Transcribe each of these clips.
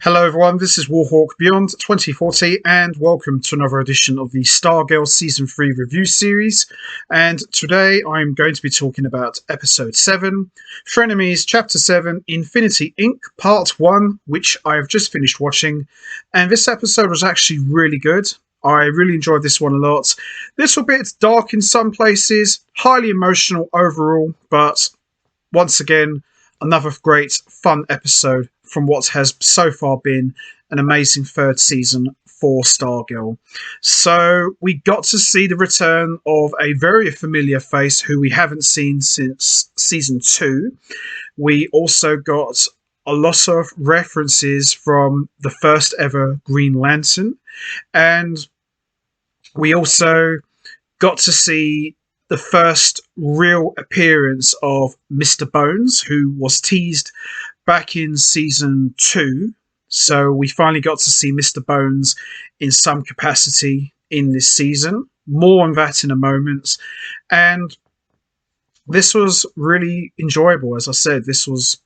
Hello everyone, this is Warhawk Beyond 2040 and welcome to another edition of the Stargirl Season 3 review series. And today I'm going to be talking about Episode 7, Frenemies Chapter 7, Infinity Inc Part 1, which I have just finished watching. And this episode was actually really good. I really enjoyed this one a lot. Little bit dark in some places, highly emotional overall, but once again, another great fun episode from what has so far been an amazing third season for Stargirl. So we got to see the return of a very familiar face who we haven't seen since season 2. We also got a lot of references from the first ever Green Lantern, and we also got to see the first real appearance of Mr. Bones, who was teased back in season 2. So we finally got to see Mr. Bones in some capacity in this season. More on that in a moment. And this was really enjoyable. As I said, this was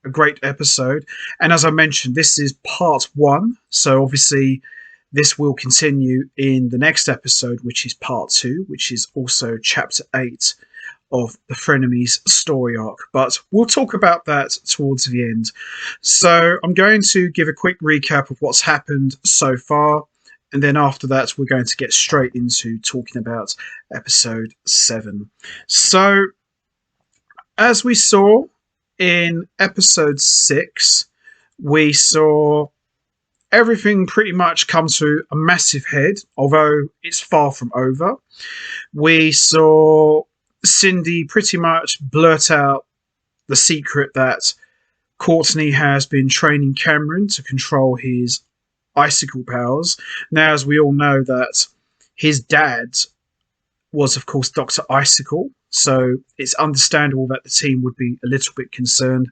a great episode. And as I mentioned, this is part 1. So obviously this will continue in the next episode, which is part 2, which is also chapter 8 of the Frenemies story arc. But we'll talk about that towards the end. So I'm going to give a quick recap of what's happened so far. And then after that, we're going to get straight into talking about episode 7. So as we saw in episode 6, we saw everything pretty much come to a massive head, although it's far from over. We saw Cindy pretty much blurt out the secret that Courtney has been training Cameron to control his icicle powers. Now, as we all know, that his dad was, of course, Dr. Icicle, so it's understandable that the team would be a little bit concerned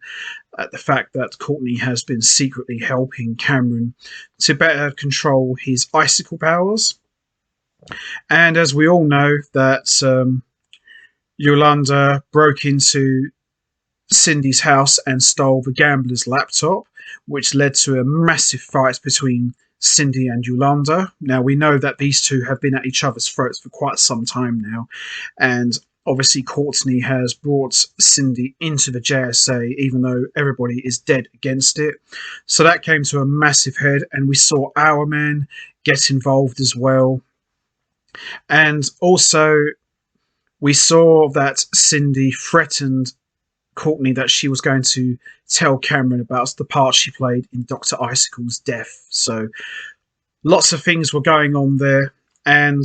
at the fact that Courtney has been secretly helping Cameron to better control his icicle powers. And as we all know, that Yolanda broke into Cindy's house and stole the gambler's laptop, which led to a massive fight between Cindy and Yolanda. Now, we know that these two have been at each other's throats for quite some time now, and obviously Courtney has brought Cindy into the JSA, even though everybody is dead against it. So that came to a massive head, and we saw Our Man get involved as well. And also, we saw that Cindy threatened Courtney that she was going to tell Cameron about the part she played in Dr. Icicle's death. So lots of things were going on there, and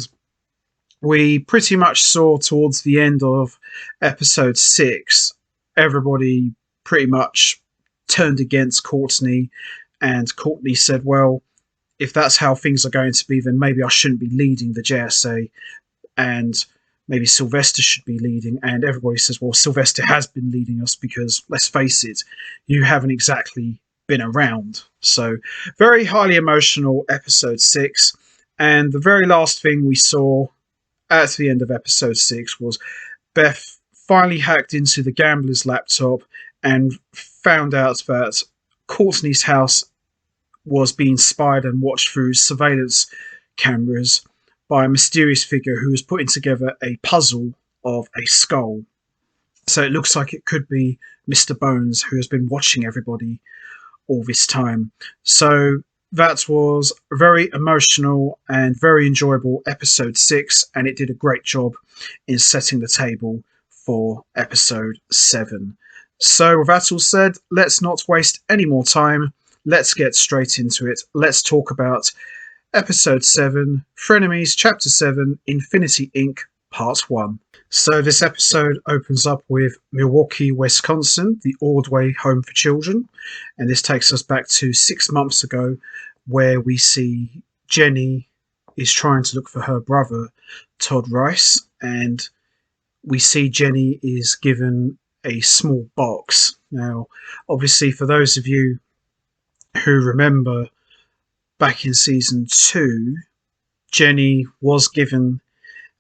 we pretty much saw towards the end of episode 6, everybody pretty much turned against Courtney, and Courtney said, well, if that's how things are going to be, then maybe I shouldn't be leading the JSA, and maybe Sylvester should be leading. And everybody says, well, Sylvester has been leading us because, let's face it, you haven't exactly been around. So very highly emotional episode 6. And the very last thing we saw at the end of episode 6 was Beth finally hacked into the gambler's laptop and found out that Courtney's house was being spied and watched through surveillance cameras by a mysterious figure who was putting together a puzzle of a skull. So it looks like it could be Mr. Bones, who has been watching everybody all this time. So that was a very emotional and very enjoyable episode 6, and it did a great job in setting the table for episode 7. So with that all said, let's not waste any more time. Let's get straight into it. Let's talk about Episode 7, Frenemies Chapter 7, Infinity Inc Part 1. So this episode opens up with Milwaukee, Wisconsin, the Ordway Home for Children. And this takes us back to 6 months ago, where we see Jenny is trying to look for her brother, Todd Rice. And we see Jenny is given a small box. Now, obviously, for those of you who remember back in season 2, Jenny was given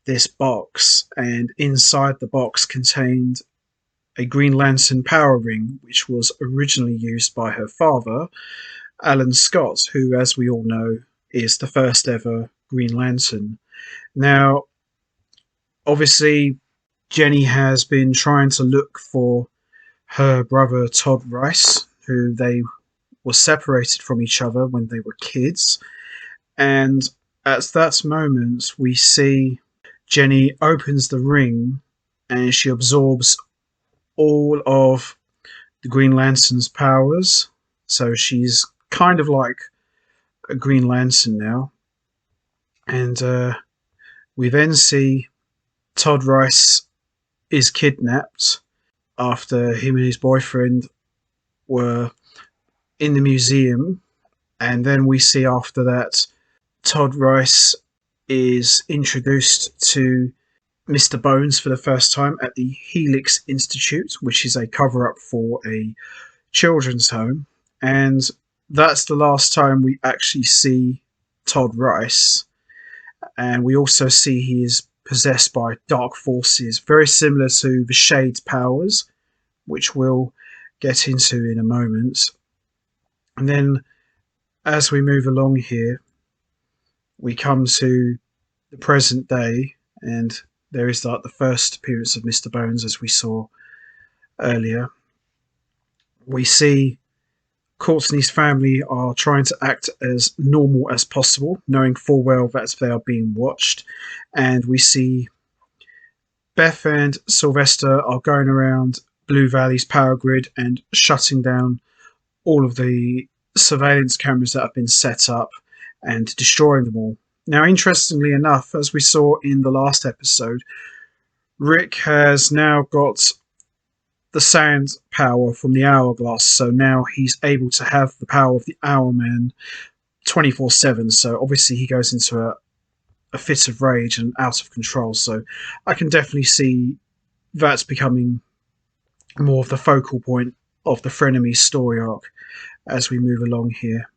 this box, and inside the box contained a Green Lantern power ring, which was originally used by her father, Alan Scott, who, as we all know, is the first ever Green Lantern. Now, obviously, Jenny has been trying to look for her brother Todd Rice, who they were separated from each other when they were kids. And at that moment, we see Jenny opens the ring and she absorbs all of the Green Lantern's powers. So she's kind of like a Green Lantern now. And we then see Todd Rice is kidnapped after him and his boyfriend were in the museum. And then we see after that Todd Rice is introduced to Mr. Bones for the first time at the Helix Institute, which is a cover up for a children's home. And that's the last time we actually see Todd Rice. And we also see he is possessed by dark forces, very similar to the Shade's powers, which we'll get into in a moment. And then as we move along here, we come to the present day, and there is like the first appearance of Mr. Bones, as we saw earlier. We see Courtney's family are trying to act as normal as possible, knowing full well that they are being watched. And we see Beth and Sylvester are going around Blue Valley's power grid and shutting down all of the surveillance cameras that have been set up and destroying them all. Now, interestingly enough, as we saw in the last episode, Rick has now got the sound power from the hourglass, so now he's able to have the power of the Hourman 24/7. So obviously he goes into a fit of rage and out of control. So I can definitely see that's becoming more of the focal point of the Frenemies story arc as we move along here.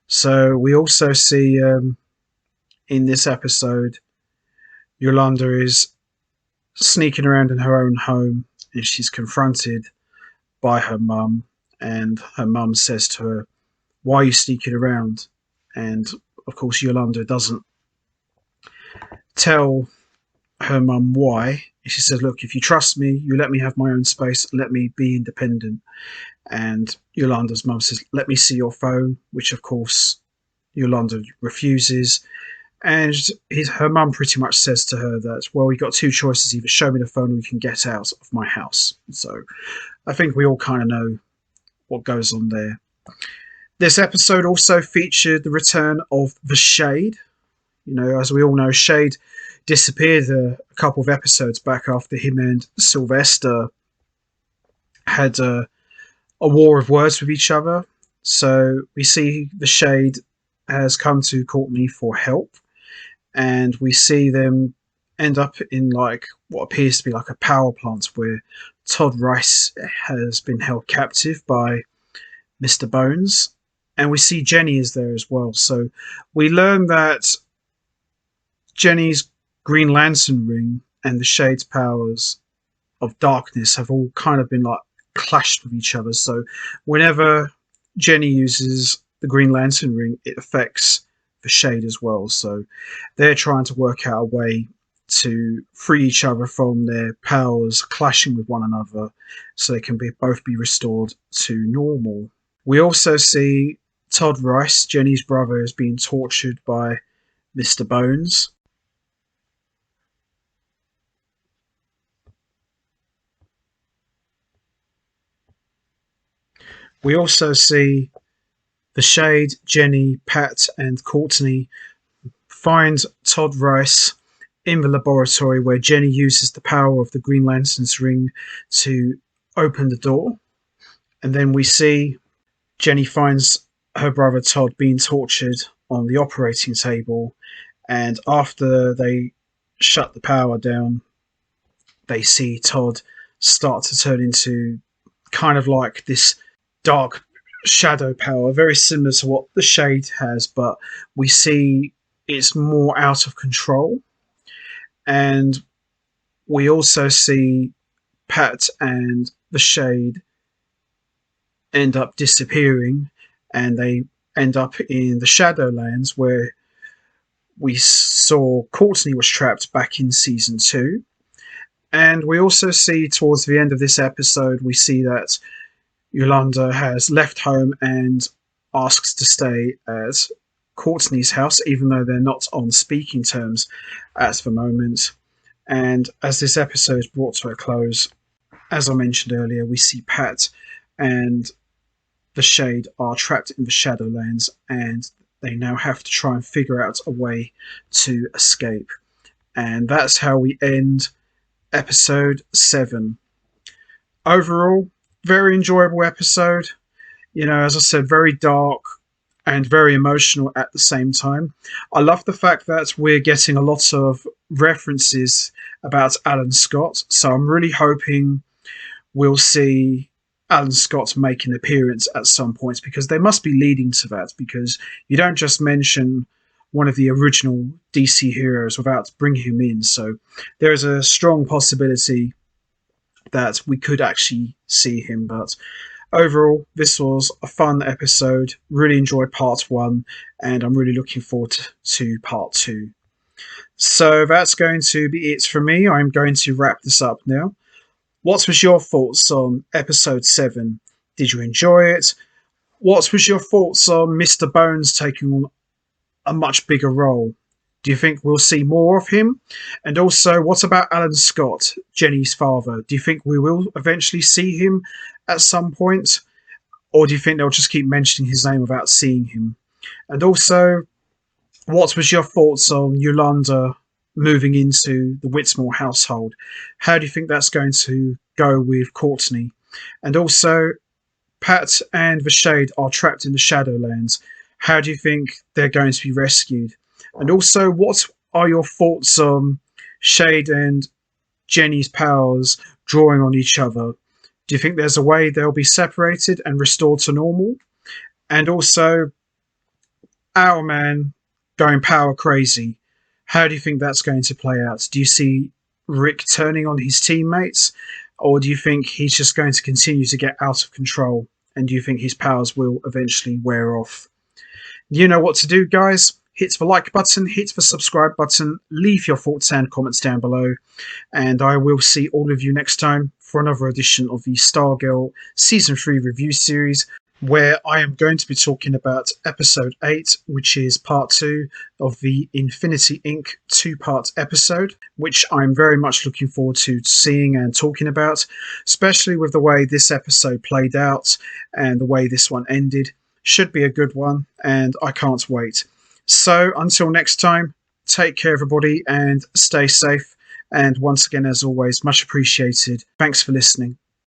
So we also see in this episode, Yolanda is sneaking around in her own home, and she's confronted by her mum, and her mum says to her, "Why are you sneaking around?" And of course Yolanda doesn't tell her mum why. She says, "Look, if you trust me, you let me have my own space, let me be independent." And Yolanda's mum says, "Let me see your phone," which of course Yolanda refuses. And her mum pretty much says to her that, well, we got two choices: either show me the phone or you can get out of my house. So I think we all kind of know what goes on there. This episode also featured the return of the Shade. You know, as we all know, Shade disappeared a couple of episodes back after him and Sylvester had a war of words with each other. So we see the Shade has come to Courtney for help, and we see them end up in like what appears to be like a power plant where Todd Rice has been held captive by Mr. Bones, and we see Jenny is there as well. So we learn that Jenny's Green Lantern ring and the Shade's powers of darkness have all kind of been like clashed with each other. So whenever Jenny uses the Green Lantern ring, it affects the Shade as well. So they're trying to work out a way to free each other from their powers clashing with one another so they can both be restored to normal. We also see Todd Rice, Jenny's brother, is being tortured by Mr. Bones. We also see the Shade, Jenny, Pat, and Courtney find Todd Rice in the laboratory where Jenny uses the power of the Green Lantern's ring to open the door. And then we see Jenny finds her brother Todd being tortured on the operating table. And after they shut the power down, they see Todd start to turn into kind of like this dark shadow power, very similar to what the Shade has, but we see it's more out of control. And we also see Pat and the Shade end up disappearing, and they end up in the Shadowlands, where we saw Courtney was trapped back in season 2. And we also see towards the end of this episode, we see that Yolanda has left home and asks to stay at Courtney's house, even though they're not on speaking terms at the moment. And as this episode is brought to a close, as I mentioned earlier, we see Pat and the Shade are trapped in the Shadowlands, and they now have to try and figure out a way to escape. And that's how we end episode 7. Overall, very enjoyable episode. You know, as I said, very dark and very emotional at the same time. I love the fact that we're getting a lot of references about Alan Scott, so I'm really hoping we'll see Alan Scott make an appearance at some point, because they must be leading to that, because you don't just mention one of the original DC heroes without bringing him in. So there is a strong possibility that we could actually see him. But overall, this was a fun episode. Really enjoyed part 1, and I'm really looking forward to part 2. So that's going to be it for me. I'm going to wrap this up now. What was your thoughts on episode 7? Did you enjoy it? What was your thoughts on Mr. Bones taking on a much bigger role? Do you think we'll see more of him? And also, what about Alan Scott, Jenny's father? Do you think we will eventually see him at some point? Or do you think they'll just keep mentioning his name without seeing him? And also, what was your thoughts on Yolanda moving into the Whitmore household? How do you think that's going to go with Courtney? And also, Pat and the Shade are trapped in the Shadowlands. How do you think they're going to be rescued? And also, what are your thoughts on Shade and Jenny's powers drawing on each other? Do you think there's a way they'll be separated and restored to normal? And also, Owlman going power crazy. How do you think that's going to play out? Do you see Rick turning on his teammates? Or do you think he's just going to continue to get out of control? And do you think his powers will eventually wear off? You know what to do, guys. Hit the like button, hit the subscribe button, leave your thoughts and comments down below, and I will see all of you next time for another edition of the Stargirl Season 3 review series, where I am going to be talking about Episode 8, which is Part 2 of the Infinity Inc 2-part episode, which I'm very much looking forward to seeing and talking about, especially with the way this episode played out and the way this one ended. Should be a good one, and I can't wait. So until next time, take care everybody and stay safe. And once again, as always, much appreciated. Thanks for listening.